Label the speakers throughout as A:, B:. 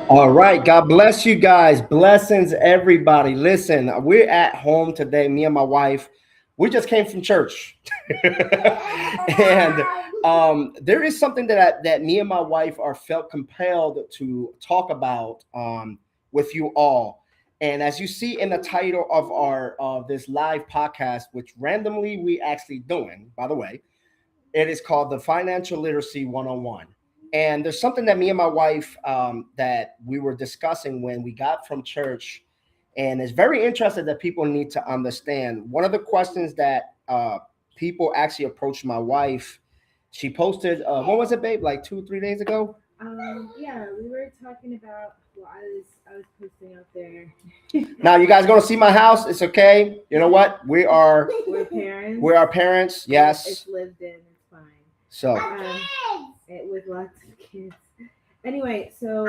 A: All right. God bless you guys. Blessings, everybody. Listen, we're at home today, me and my wife. We just came from church. and there is something that me and my wife are felt compelled to talk about with you all. And as you see in the title of our this live podcast, which randomly we actually doing, by the way, it is called the Financial Literacy 101. And there's something that me and my wife that we were discussing when we got from church, and it's very interesting that people need to understand. One of the questions that people actually approached my wife, she posted, what was it, babe? Like 2, 3 days ago?
B: Yeah, we were talking about. Well, I was posting out there.
A: Now you guys gonna see my house. It's okay. You know what?
B: We're parents.
A: We're our parents. Yes.
B: It's lived in. It's fine.
A: So
B: With lots of kids. Anyway, so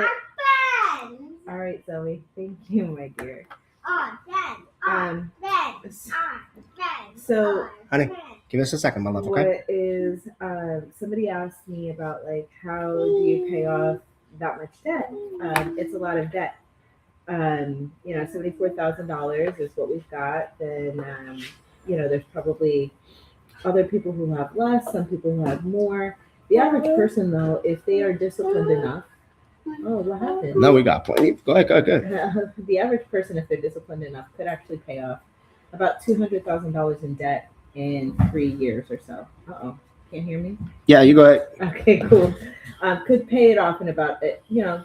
B: all right, Zoe. Thank you, my dear. So
A: honey, give us a second, my love, okay?
B: what is somebody asked me about, like, how do you pay off that much debt? It's a lot of debt. $74,000 is what we've got. Then there's probably other people who have less, some people who have more. The average person, though, if they are disciplined enough. Oh, what happened?
A: No, we got plenty. Go ahead.
B: The average person, if they're disciplined enough, could actually pay off about $200,000 in debt in 3 years or so. Can't hear me?
A: Yeah, you go ahead.
B: Okay, cool. Could pay it off in about 2-3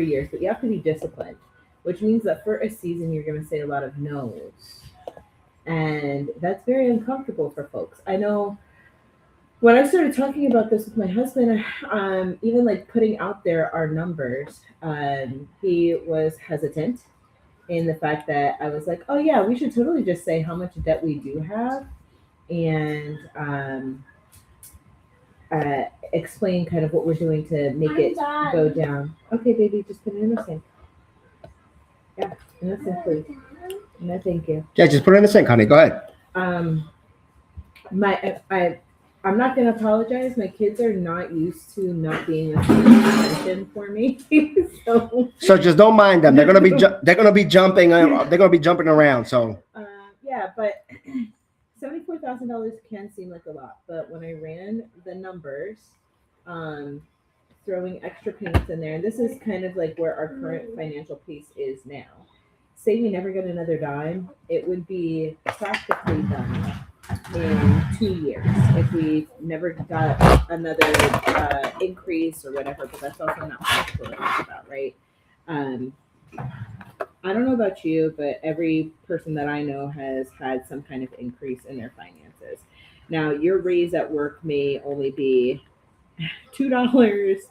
B: years, but you have to be disciplined, which means that for a season you're going to say a lot of no's, and that's very uncomfortable for folks. I know. When I started talking about this with my husband, even like putting out there our numbers, he was hesitant in the fact that I was like, oh yeah, we should totally just say how much debt we do have, and explain kind of what we're doing to make it go down. Okay, baby, just put it in the sink. Yeah, in the sink, please. No, thank you.
A: Yeah, just put it in the sink, honey. Go ahead.
B: I'm not gonna apologize. My kids are not used to not being a attention for me,
A: so just don't mind them. They're gonna be jumping. They're gonna be jumping around. So
B: yeah, but $74,000 can seem like a lot. But when I ran the numbers, throwing extra payments in there, and this is kind of like where our current financial pace is now. Say we never get another dime, it would be practically done in 2 years if we never got another increase or whatever, but that's also not possible to think about, right? I don't know about you, but every person that I know has had some kind of increase in their finances. Now, your raise at work may only be $2,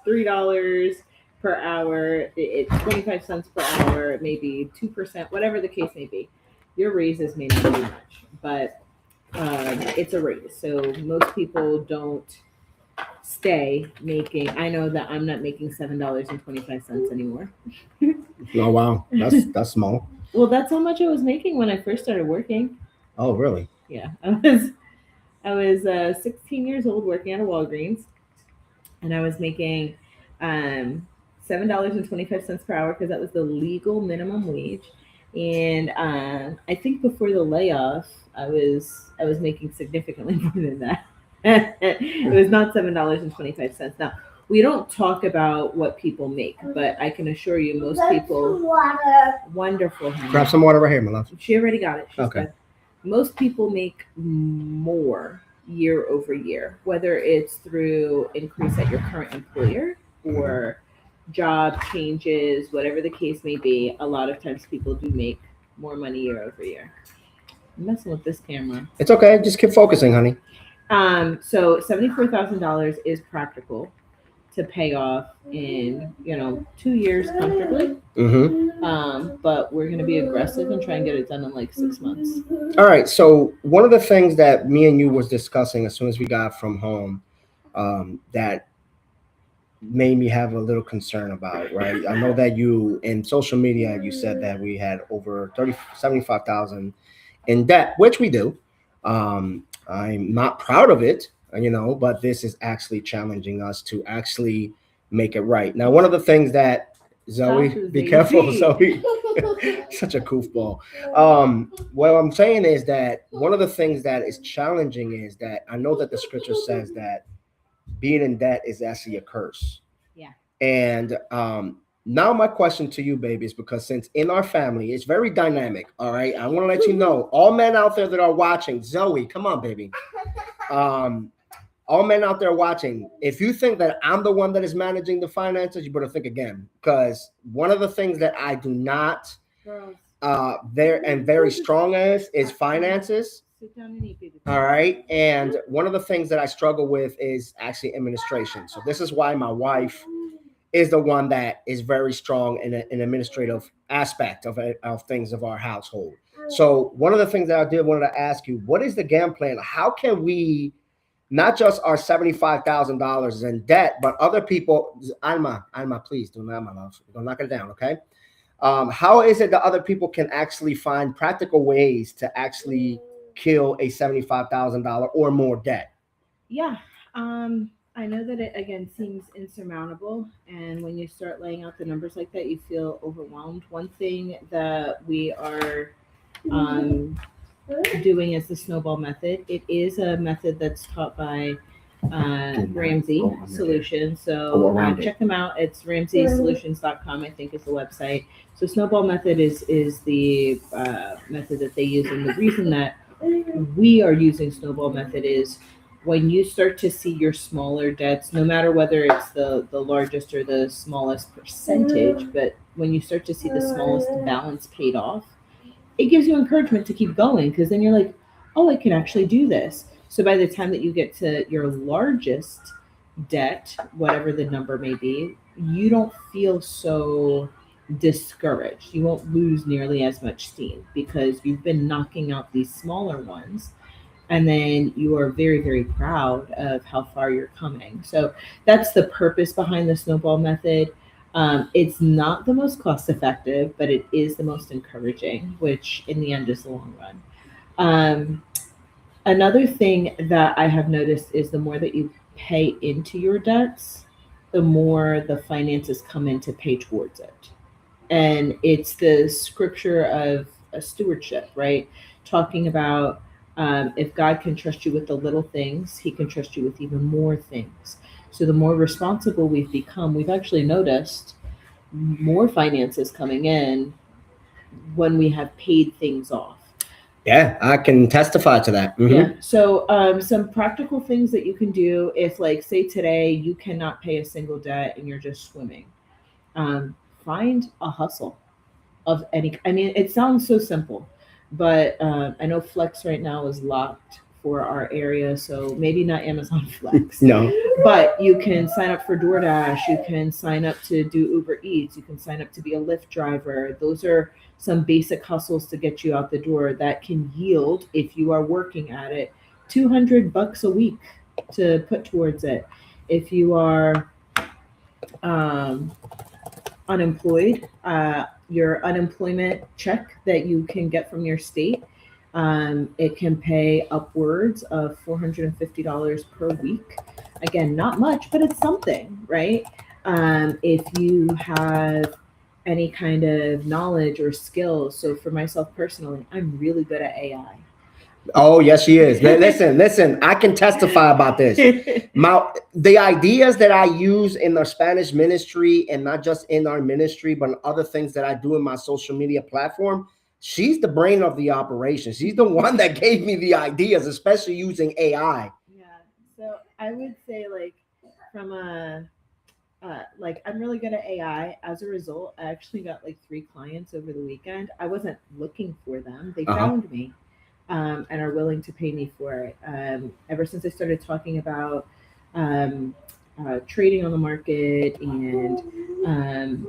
B: $3 per hour, it's 25 cents per hour, maybe 2%, whatever the case may be. Your raises may not be much, but it's a raise. So most people don't stay making. I know that I'm not making $7.25 anymore.
A: Oh wow, that's small.
B: Well, that's how much I was making when I first started working.
A: Oh really?
B: Yeah, I was 16 years old working at a Walgreens, and I was making $7.25 per hour because that was the legal minimum wage. And I think before the layoff, I was making significantly more than that. It was not $7.25. Now, we don't talk about what people make, but I can assure you, most people. Wonderful. Honey.
A: Grab some water right here, my love.
B: She already got it. She's
A: okay.
B: Good. Most people make more year over year, whether it's through increase at your current employer or job changes, whatever the case may be. A lot of times people do make more money year over year. I'm messing with this camera.
A: It's okay. Just keep focusing, honey.
B: So $74,000 is practical to pay off in 2 years comfortably.
A: Mm-hmm.
B: But we're going to be aggressive and try and get it done in like 6 months.
A: All right. So one of the things that me and you was discussing as soon as we got from home, that made me have a little concern about, right? I know that you in social media, you said that we had over 75,000 in debt, which we do. I'm not proud of it, but this is actually challenging us to actually make it right. Now, one of the things that Zoe,
B: Stop,
A: be careful,
B: Z.
A: Zoe. Such a goofball. What I'm saying is that one of the things that is challenging is that I know that the scripture says that being in debt is actually a curse.
B: Yeah.
A: And now my question to you, baby, is because since in our family it's very dynamic. All right, I want to let you know, all men out there that are watching, Zoe, come on, baby. All men out there watching, if you think that I'm the one that is managing the finances, you better think again. Because one of the things that I do not very strong as is finances.
B: Sit down and eat, baby.
A: All right. And one of the things that I struggle with is actually administration. So this is why my wife is the one that is very strong in an administrative aspect of things of our household. So one of the things that I did wanted to ask you, what is the game plan? How can we not just our $75,000 in debt, but other people, Alma, please do not, my love. Don't knock it down, okay? How is it that other people can actually find practical ways to actually kill a $75,000 or more debt?
B: Yeah. I know that it again seems insurmountable, and when you start laying out the numbers like that, you feel overwhelmed. One thing that we are doing is the snowball method. It is a method that's taught by Ramsey Solutions. So check them out. It's ramseysolutions.com, I think is the website. So snowball method is the method that they use. And the reason that we are using snowball method is when you start to see your smaller debts, no matter whether it's the largest or the smallest percentage, but when you start to see the smallest balance paid off, it gives you encouragement to keep going, because then you're like, oh, I can actually do this. So by the time that you get to your largest debt, whatever the number may be, you don't feel so discouraged. You won't lose nearly as much steam because you've been knocking out these smaller ones. And then you are very, very proud of how far you're coming. So that's the purpose behind the snowball method. It's not the most cost effective, but it is the most encouraging, which in the end is the long run. Another thing that I have noticed is the more that you pay into your debts, the more the finances come in to pay towards it. And it's the scripture of a stewardship, right? Talking about if God can trust you with the little things, he can trust you with even more things. So the more responsible we've become, we've actually noticed more finances coming in when we have paid things off.
A: Yeah, I can testify to that. Mm-hmm.
B: Yeah. So some practical things that you can do if, like, say today you cannot pay a single debt and you're just swimming. Find a hustle of any. I mean, it sounds so simple, but I know Flex right now is locked for our area, so maybe not Amazon Flex.
A: No.
B: But you can sign up for DoorDash. You can sign up to do Uber Eats. You can sign up to be a Lyft driver. Those are some basic hustles to get you out the door that can yield, if you are working at it, $200 a week to put towards it. If you are unemployed, your unemployment check that you can get from your state, it can pay upwards of $450 per week. Again, not much, but it's something, right? If you have any kind of knowledge or skills. So for myself personally, I'm really good at AI.
A: Oh, yes, she is. Listen, I can testify about this. The ideas that I use in the Spanish ministry, and not just in our ministry, but other things that I do in my social media platform, she's the brain of the operation. She's the one that gave me the ideas, especially using AI.
B: Yeah. So I would say, like, from I'm really good at AI. As a result, I actually got like 3 clients over the weekend. I wasn't looking for them. They found me. And are willing to pay me for it. Ever since I started talking about trading on the market and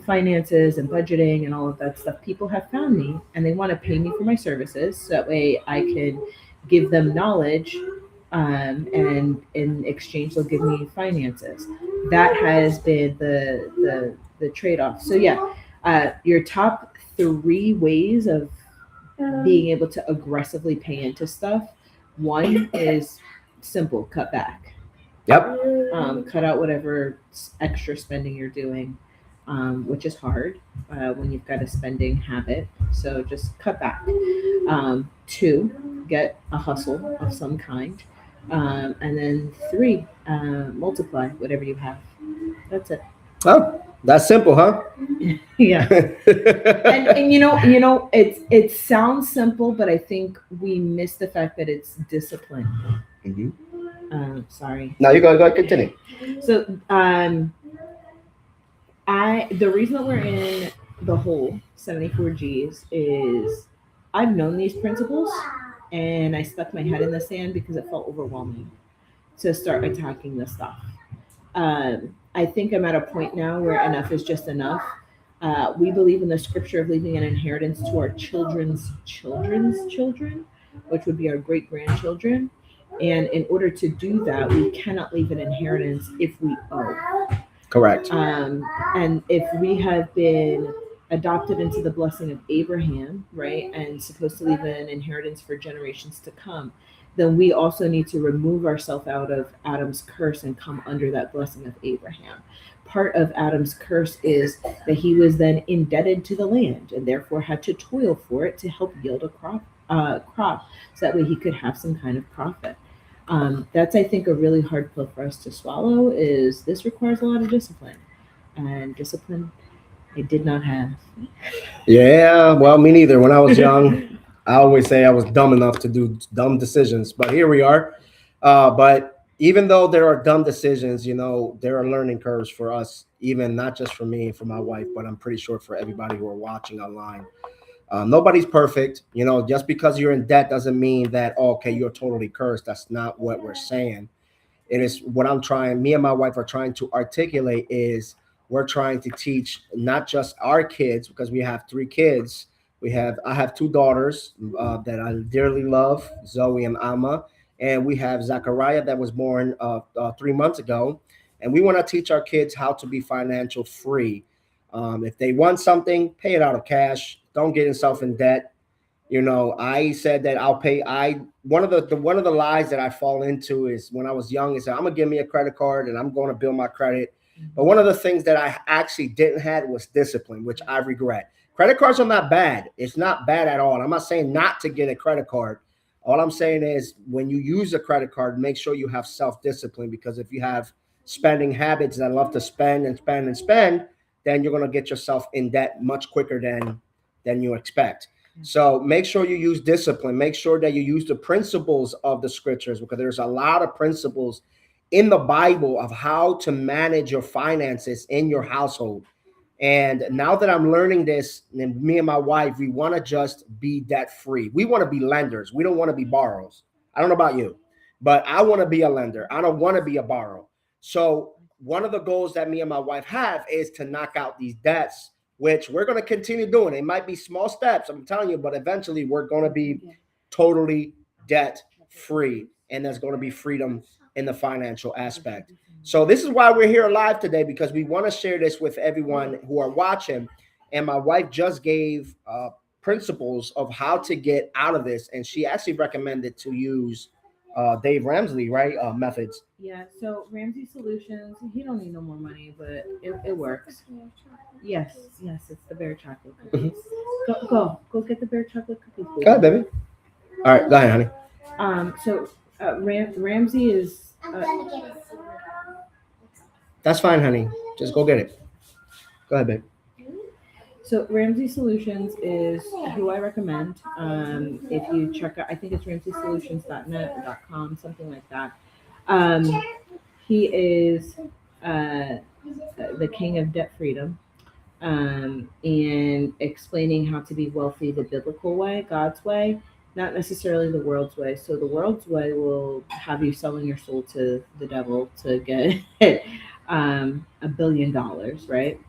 B: finances and budgeting and all of that stuff, people have found me and they want to pay me for my services. So that way I can give them knowledge, and in exchange they'll give me finances. That has been the trade-off. So yeah, your top 3 ways of being able to aggressively pay into stuff. One is simple: cut back.
A: Yep.
B: Cut out whatever extra spending you're doing. which is hard when you've got a spending habit. So just cut back. Two, get a hustle of some kind. And then three, multiply whatever you have. That's it.
A: Oh, that's simple, huh?
B: Yeah. And it sounds simple, but I think we miss the fact that it's discipline.
A: Mhm.
B: Sorry.
A: Now you go continue.
B: So the reason that we're in the whole 74 G's is I've known these principles and I stuck my head in the sand because it felt overwhelming to start attacking this stuff. I think I'm at a point now where enough is just enough. We believe in the scripture of leaving an inheritance to our children's children's children, which would be our great grandchildren. And in order to do that, we cannot leave an inheritance if we owe.
A: Correct.
B: And if we have been adopted into the blessing of Abraham, right, and supposed to leave an inheritance for generations to come, then we also need to remove ourselves out of Adam's curse and come under that blessing of Abraham. Part of Adam's curse is that he was then indebted to the land and therefore had to toil for it to help yield a crop, so that way he could have some kind of profit. That's, I think, a really hard pill for us to swallow. Is this requires a lot of discipline, and discipline I did not have.
A: Yeah, well, me neither. When I was young, I always say I was dumb enough to do dumb decisions, but here we are. But even though there are dumb decisions, there are learning curves for us, even not just for me and for my wife, but I'm pretty sure for everybody who are watching online. Nobody's perfect. Just because you're in debt doesn't mean that, okay, you're totally cursed. That's not what we're saying. It is what me and my wife are trying to articulate is we're trying to teach not just our kids, because we have three kids. I have two daughters that I dearly love, Zoe and Alma, and we have Zachariah that was born 3 months ago. And we want to teach our kids how to be financial free. If they want something, pay it out of cash. Don't get yourself in debt. I said that I'll pay. One of the lies that I fall into is when I was young is that I'm gonna give me a credit card and I'm going to build my credit. But one of the things that I actually didn't have was discipline, which I regret. Credit cards are not bad. It's not bad at all. I'm not saying not to get a credit card. All I'm saying is when you use a credit card, make sure you have self-discipline, because if you have spending habits that love to spend and spend and spend, then you're going to get yourself in debt much quicker than you expect. So make sure you use discipline. Make sure that you use the principles of the scriptures, because there's a lot of principles in the Bible of how to manage your finances in your household. And now that I'm learning this, and me and my wife, we want to just be debt free. We want to be lenders. We don't want to be borrowers. I don't know about you, but I want to be a lender. I don't want to be a borrower. So one of the goals that me and my wife have is to knock out these debts, which we're going to continue doing. It might be small steps, I'm telling you, but eventually we're going to be totally debt free. And there's going to be freedom in the financial aspect. So this is why we're here live today, because we want to share this with everyone who are watching. And my wife just gave principles of how to get out of this. And she actually recommended to use Dave Ramsey, right? Methods.
B: Yeah, so Ramsey Solutions, he don't need no more money, but it works. Yes, it's the bear chocolate cookies. Go get the bear chocolate cookies. Please.
A: Go ahead, baby. All right, go ahead, honey.
B: So Ramsey is.
A: That's fine, honey. Just go get it. Go ahead, babe.
B: So Ramsey Solutions is who I recommend. If you check out, I think it's ramseysolutions.net.com, something like that. He is the king of debt freedom, and explaining how to be wealthy the biblical way, God's way, not necessarily the world's way. So the world's way will have you selling your soul to the devil to get $1 billion, right?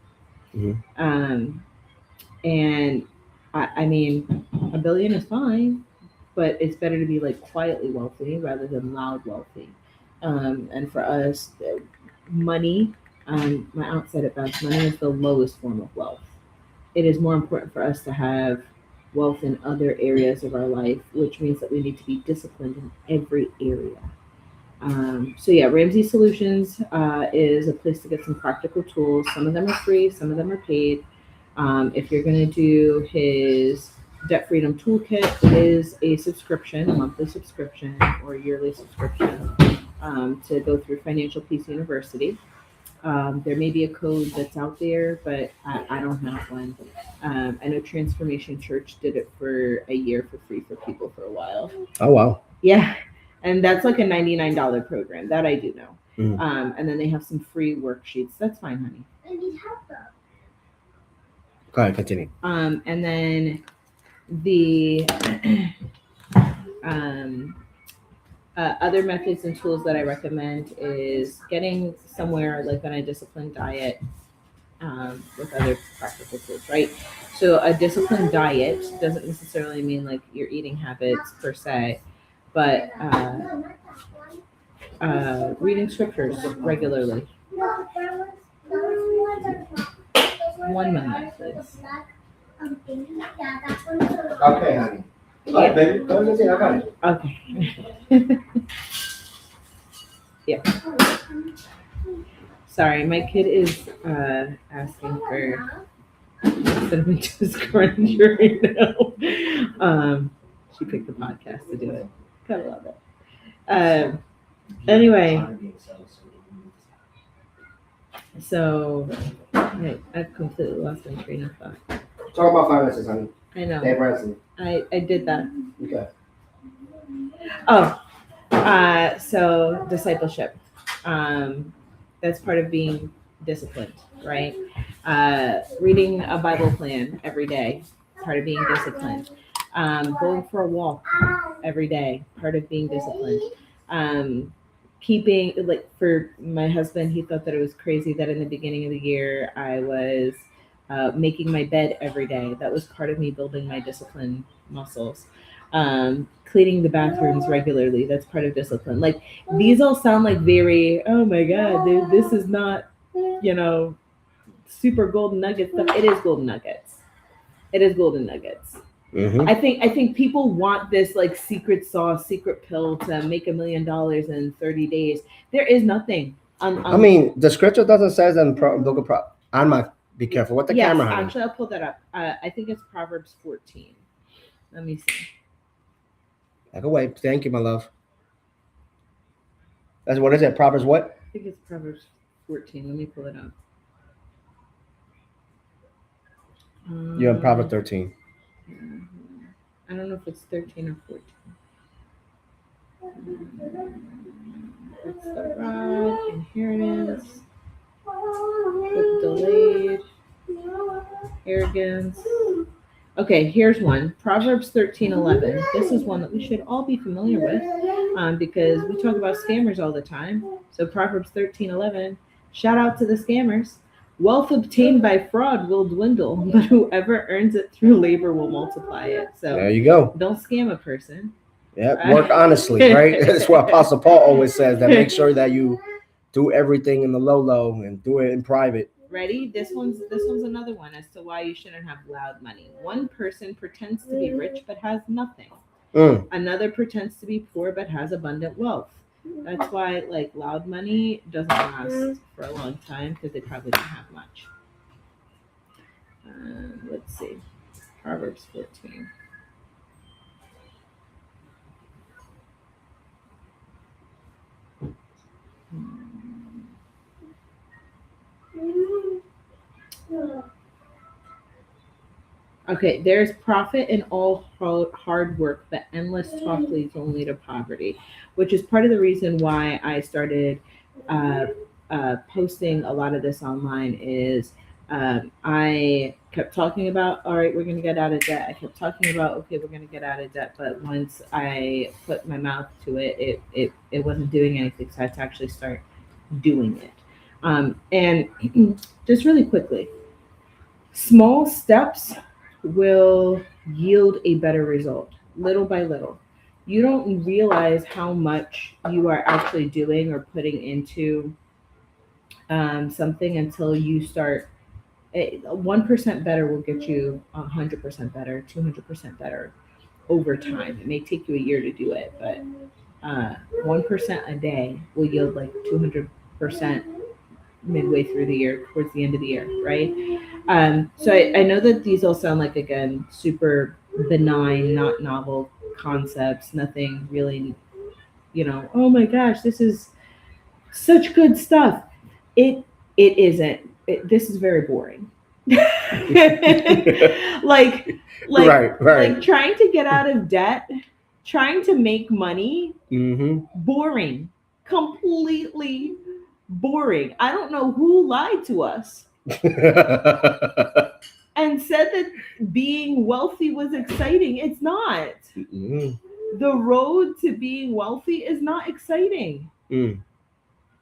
A: Mm-hmm.
B: And I mean, $1 billion is fine, but it's better to be like quietly wealthy rather than loud wealthy. And for us, money, my aunt said it best, money is the lowest form of wealth. It is more important for us to have wealth in other areas of our life, which means that we need to be disciplined in every area. So yeah, Ramsey Solutions is a place to get some practical tools. Some of them are free, some of them are paid. If you're going to do his Debt Freedom Toolkit, it is a subscription, a monthly subscription or yearly subscription to go through Financial Peace University. There may be a code that's out there, but I don't have one. I know Transformation Church did it for a year for free for people for a while.
A: Oh, wow.
B: Yeah. And that's like a $99 program. That I do know.
A: Mm.
B: And then they have some free worksheets. That's fine, honey.
C: I need help though.
A: Go ahead, continue.
B: And then the other methods and tools that I recommend is getting somewhere like on a disciplined diet with other practical tools, right? So a disciplined diet doesn't necessarily mean like your eating habits per se, but reading scriptures regularly.
C: No, that was
B: 1 moment, please.
C: Yeah, that one's
A: Okay, honey. All right, baby. Go ahead, I got it.
B: Okay. Yeah. Sorry, my kid is asking for cinnamon toast crunch right now. She picked the podcast to do it. Gotta love it. Anyway, so I've completely lost my train of thought.
A: Talk about finances, honey.
B: I know.
A: Dave Ramsey.
B: I did that.
A: Okay.
B: Oh, so discipleship. That's part of being disciplined, right? Reading a Bible plan every day, part of being disciplined. Going for a walk every day, part of being disciplined. Keeping, like for my husband, he thought that it was crazy that in the beginning of the year I was making my bed every day. That was part of me building my discipline muscles. Cleaning the bathrooms regularly, that's part of discipline. Like these all sound like very, oh my God, this is not, super golden nugget stuff. It is golden nuggets. It is golden nuggets.
A: Mm-hmm.
B: I think people want this like secret sauce, secret pill to make $1 million in 30 days. There is nothing.
A: I mean, the scripture doesn't say that in look at I might be careful with the
B: yes,
A: camera, honey.
B: actually, I'll pull that up. I think it's Proverbs 14. Let me see.
A: I can wait. Thank you, my love. That's what is it? Proverbs what?
B: I think it's Proverbs 14. Let me pull it up.
A: You're in Proverbs 13.
B: I don't know if it's 13 or 14. It's the rod, inheritance, delayed, arrogance. Okay, here's one. Proverbs 13:11. This is one that we should all be familiar with because we talk about scammers all the time. So Proverbs 13:11. Shout out to the scammers. Wealth obtained by fraud will dwindle, but whoever earns it through labor will multiply it. So
A: There you go.
B: don't scam a person.
A: Yeah, work honestly, right? That's what Apostle Paul always says. That make sure that you do everything in the low and do it in private.
B: Ready? This one's another one as to why you shouldn't have loud money. One person pretends to be rich but has nothing. Another pretends to be poor but has abundant wealth. That's why like loud money doesn't last for a long time because they probably don't have much. Let's see. Proverbs 14. Okay, there's profit in all hard work, but endless talk leads only to poverty, which is part of the reason why I started posting a lot of this online is I kept talking about, all right, we're going to get out of debt. I kept talking about, okay, we're going to get out of debt. But once I put my mouth to it, it wasn't doing anything. So I had to actually start doing it. And just really quickly, small steps will yield a better result little by little. You don't realize how much you are actually doing or putting into something until you start. 1% better will get you 100% better, 200% better over time. It may take you a year to do it, but 1% a day will yield like 200% midway through the year, towards the end of the year, right? So I know that these all sound like, again, super benign, not novel concepts, nothing really, oh my gosh, this is such good stuff. It isn't. This is very boring. like
A: Right.
B: like trying to get out of debt, trying to make money,
A: Mm-hmm.
B: boring, completely boring. I don't know who lied to us and said that being wealthy was exciting. It's not.
A: Mm.
B: The road to being wealthy is not exciting.
A: Mm.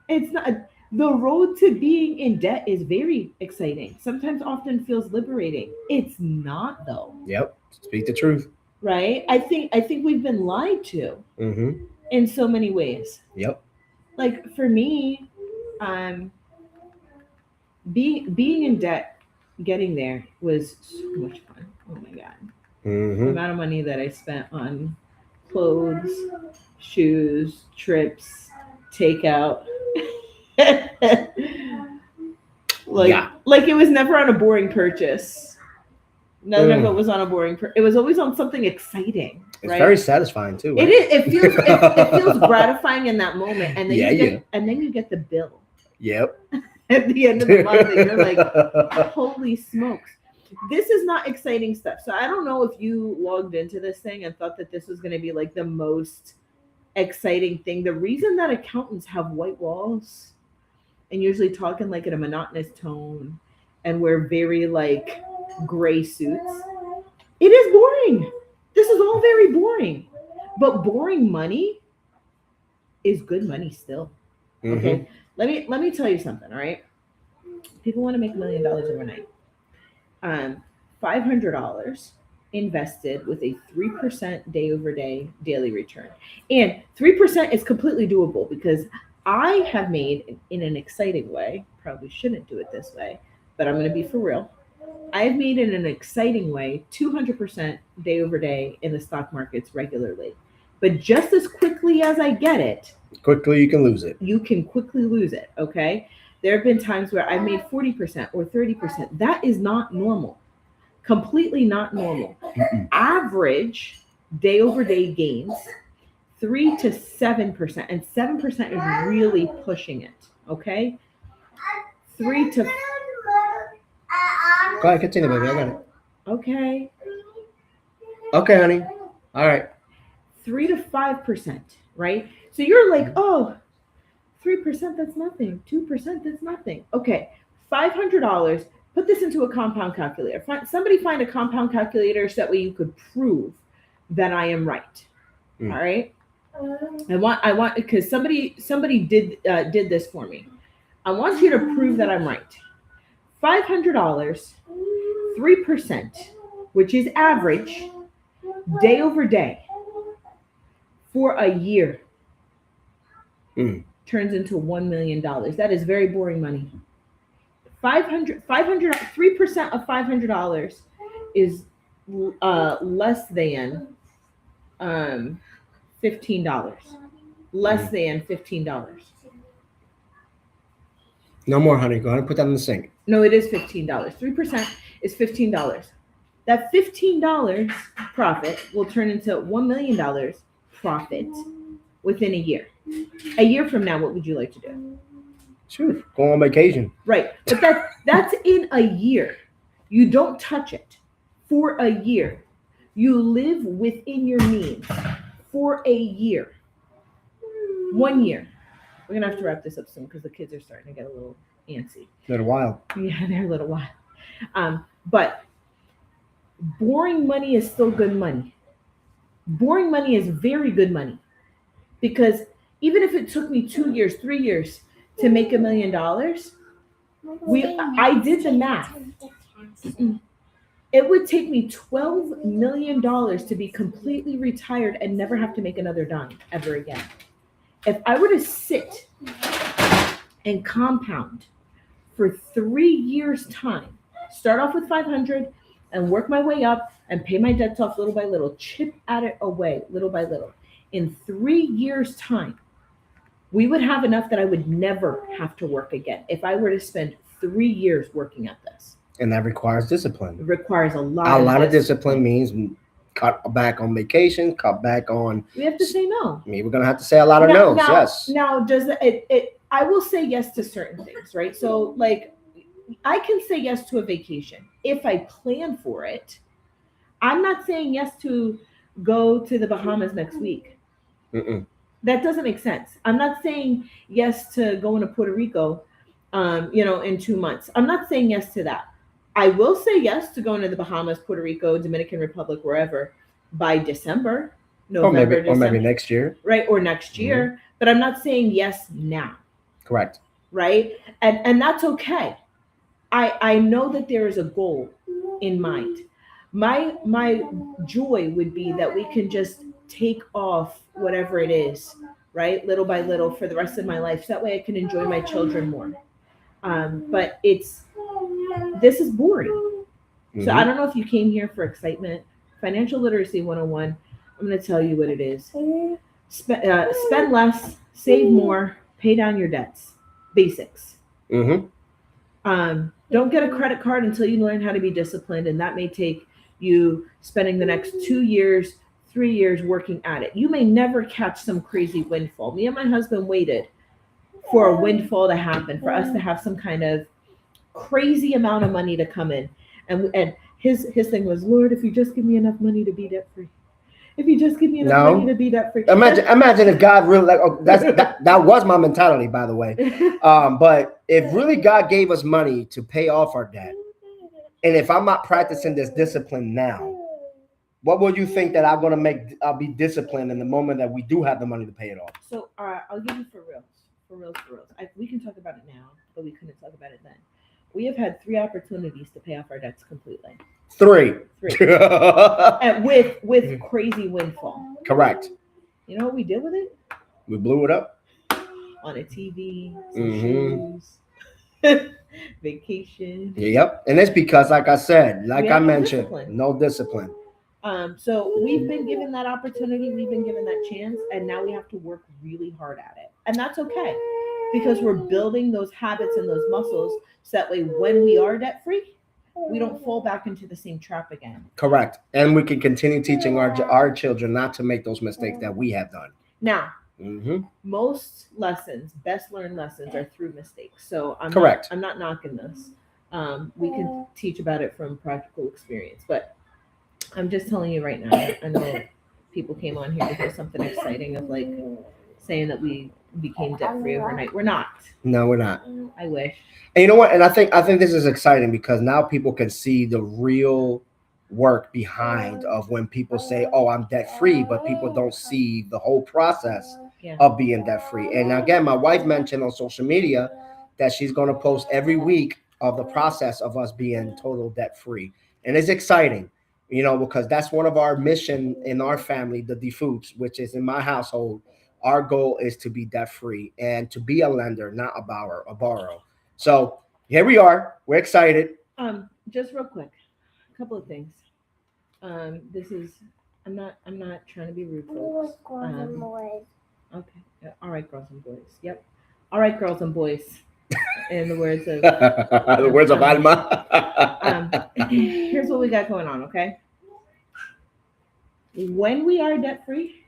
B: It's not. The road to being in debt is very exciting. Sometimes often feels liberating. It's not though.
A: Yep. Speak the truth.
B: Right? I think we've been lied to
A: Mm-hmm.
B: in so many ways.
A: Yep.
B: Like for me, being in debt, getting there was so much fun. Oh my god. The
A: Mm-hmm.
B: amount of money that I spent on clothes, shoes, trips, takeout. Like it was never on a boring purchase. None of it was on a boring. It was always on something exciting.
A: It's
B: right?
A: very satisfying too.
B: It
A: Right?
B: is. It feels gratifying in that moment, and then
A: Yeah,
B: and then you get the bill
A: Yep.
B: at the end of the month, and you're like, holy smokes. This is not exciting stuff. So I don't know if you logged into this thing and thought that this was going to be like the most exciting thing. The reason that accountants have white walls and usually talking like in a monotonous tone and wear very like gray suits, it is boring. This is all very boring. But boring money is good money still. Okay.
A: Mm-hmm.
B: Let me tell you something, all right? People want to make $1 million overnight. $500 invested with a 3% day over day daily return. And 3% is completely doable because I have made, in an exciting way, probably shouldn't do it this way, but I'm going to be for real. I've made in an exciting way 200% day over day in the stock markets regularly. But just as quickly as I get it,
A: Quickly you can lose it.
B: you can quickly lose it, okay? There have been times where I made 40% or 30%. That is not normal. Completely not normal. Average day over day gains 3 to 7%, and 7% is really pushing it. Okay, 3 to
A: Go ahead, continue, baby. I got it.
B: okay,
A: Okay, honey. All right.
B: 3 to 5%. Right. So you're like, oh, 3%. That's nothing. 2%. That's nothing. Okay, $500. Put this into a compound calculator. Somebody find a compound calculator so that way you could prove that I am right.
A: Mm.
B: All right. I want because somebody did this for me. I want you to prove that I'm right. $500, 3%, which is average, day over day, for a year, turns into $1 million. That is very boring money. 3% of $500 is less than $15. Less than $15.
A: No more, honey. Go ahead and put that in the sink.
B: No, it is $15. 3% is $15. That $15 profit will turn into $1 million profit within a year. A year from now, what would you like to do?
A: Sure. Go on vacation.
B: Right. But that's in a year. You don't touch it for a year. You live within your means for a year. 1 year. We're going to have to wrap this up soon because the kids are starting to get a little antsy.
A: They're wild.
B: Yeah, they're a little wild. But boring money is still good money. Boring money is very good money. Because even if it took me 2 years, 3 years to make $1 million, I did the math. It would take me $12 million to be completely retired and never have to make another dime ever again. If I were to sit and compound for 3 years' time, start off with 500 and work my way up and pay my debts off little by little, chip at it away little by little. in 3 years' time, we would have enough that I would never have to work again if I were to spend 3 years working at this.
A: And that requires
B: It
A: discipline.
B: requires a
A: A
B: lot
A: lot
B: of
A: of discipline means cut back on vacation, cut back on.
B: We have to say no.
A: I mean, we're gonna have to say a lot of no's. Yes.
B: Now, does it? I will say yes to certain things, right? So, like, I can say yes to a vacation if I plan for it. I'm not saying yes to go to the Bahamas next week.
A: Mm-mm.
B: That doesn't make sense. I'm not saying yes to going to Puerto Rico, in 2 months. I'm not saying yes to that. I will say yes to going to the Bahamas, Puerto Rico, Dominican Republic, wherever by December, November,
A: Or
B: December,
A: maybe next year.
B: right? Or next year. But I'm not saying yes now,
A: Correct.
B: right? And that's okay. I know that there is a goal in mind. My joy would be that we can just take off whatever it is, right, little by little for the rest of my life. So that way I can enjoy my children more. But this is boring. So I don't know if you came here for excitement. Financial Literacy 101. I'm going to tell you what it is. Spend less, save more, pay down your debts. Basics.
A: Mm-hmm.
B: Don't get a credit card until you learn how to be disciplined, and that may take you spending the next 2 years, 3 years working at it. You may never catch some crazy windfall. Me and my husband waited for a windfall to happen, for us to have some kind of crazy amount of money to come in. And his thing was, Lord, if you just give me enough money to be debt free. If you just give me enough money to be debt free.
A: Imagine if God really that was my mentality, by the way. But if really God gave us money to pay off our debt, and if I'm not practicing this discipline now, what would you think that I'm gonna I'll be disciplined in the moment that we do have the money to pay it off?
B: So I'll give you for reals. We can talk about it now, but we couldn't talk about it then. We have had 3 opportunities to pay off our debts completely.
A: 3.
B: And with crazy windfall.
A: Correct.
B: You know what we did with it?
A: We blew it up.
B: On a TV, some shoes, vacation.
A: Yep. And it's because, like I said, I mentioned,
B: discipline.
A: no discipline.
B: So we've been given that opportunity, we've been given that chance, and now we have to work really hard at it. And that's okay, because we're building those habits and those muscles so that way when we are debt free, we don't fall back into the same trap again.
A: Correct. And we can continue teaching our children not to make those mistakes that we have done.
B: Now, most lessons, best learned lessons, are through mistakes. So I'm not knocking this. We can teach about it from practical experience, but I'm just telling you right now. I know people came on here to hear something exciting of like saying that we became debt free overnight. We're not.
A: No, we're not.
B: I wish.
A: And you know what? And I think this is exciting because now people can see the real work behind of when people say, "Oh, I'm debt free," but people don't see the whole process of being debt free. And again, my wife mentioned on social media that she's going to post every week of the process of us being total debt free, and it's exciting. Because that's one of our mission in our family, the DeFoots, which is in my household. Our goal is to be debt free and to be a lender, not a borrower. So here we are. We're excited.
B: Just real quick, a couple of things. I'm not trying to be rude, folks. Okay. All right, girls and boys. Yep. All right, girls and boys. In the words of
A: Alma.
B: Here's what we got going on, okay? When we are debt free,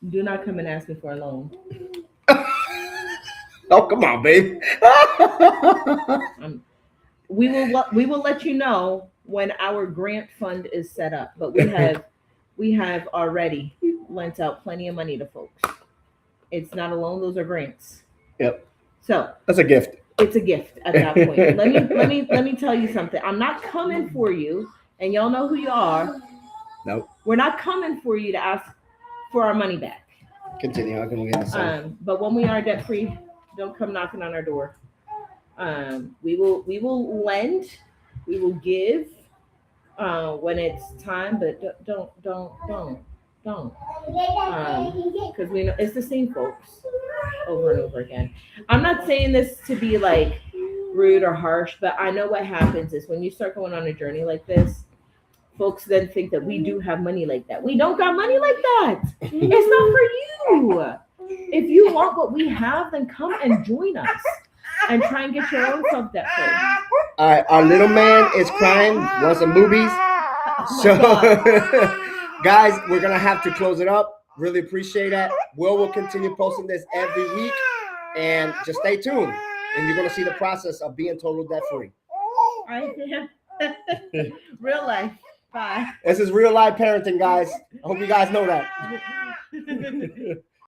B: do not come and ask me for a loan.
A: Oh, come on, babe.
B: We will let you know when our grant fund is set up, but we have already lent out plenty of money to folks. It's not a loan; those are grants.
A: Yep.
B: So
A: that's a gift.
B: It's a gift at that point. Let me tell you something. I'm not coming for you, and y'all know who you are.
A: Nope.
B: We're not coming for you to ask for our money back.
A: Continue. I can get the same.
B: But when we are debt free, don't come knocking on our door. We will lend, we will give when it's time, but don't. Because we know it's the same folks over and over again. I'm not saying this to be like rude or harsh, but I know what happens is when you start going on a journey like this, folks then think that we do have money like that. We don't got money like that. It's not for you. If you want what we have, then come and join us and try and get your own self debt free.
A: All right, our little man is crying. Wants some movies.
B: Oh my
A: So,
B: God.
A: guys, we're gonna have to close it up. Really appreciate that. Will continue posting this every week, and just stay tuned. And you're gonna see the process of being total debt free.
B: Real life. Bye.
A: This is real life parenting, guys. I hope you guys know that.